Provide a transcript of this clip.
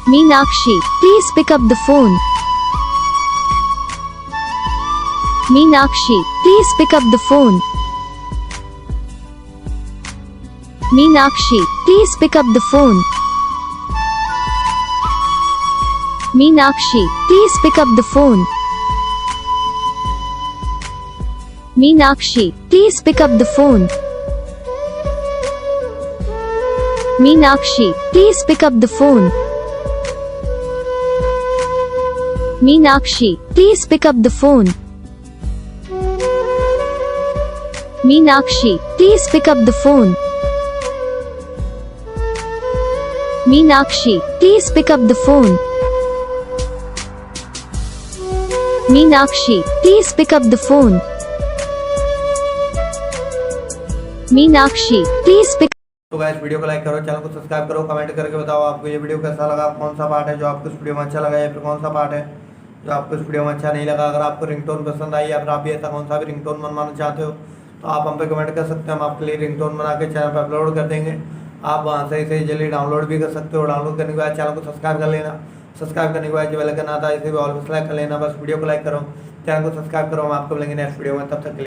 Minakshi, please pick up the phone. Minakshi, please pick up the phone. Minakshi, please pick up the phone. Minakshi, please pick up the phone. Minakshi, please pick up the phone. Minakshi, please pick up the phone. Minakshi, please pick up the phone. Minakshi, please pick up the phone. Minakshi, please pick up the phone. Minakshi, please pick up the phone. Minakshi, please pick. तो guys video को like करो, channel को subscribe करो, comment करके बताओ आपको ये video कैसा लगा, कौन सा पार्ट है जो आपको इस वीडियो में अच्छा लगा या फिर कौन सा पार्ट है जो आपको इस वीडियो में अच्छा नहीं लगा। अगर आपको रिंगटोन पसंद आई या फिर आप भी ऐसा कौन सा भी रिंगटोन बनवाना चाहते हो तो आप हम पे कमेंट कर सकते हैं। हम आपके लिए रिंगटोन बना के चैनल पर अपलोड कर देंगे। आप वहाँ से इसे जल्दी डाउनलोड भी कर सकते हो। डाउनलोड करने के बाद चैनल को सब्सक्राइब कर लेना। सब्सक्राइब करने के बाद जो बेल आइकन आता है इसे भी ऑल पर सेलेक्ट कर लेना। बस वीडियो को लाइक करो, चैनल को सब्सक्राइब करो। हम आपको मिलेंगे नेक्स्ट वीडियो में, तब तक के लिए।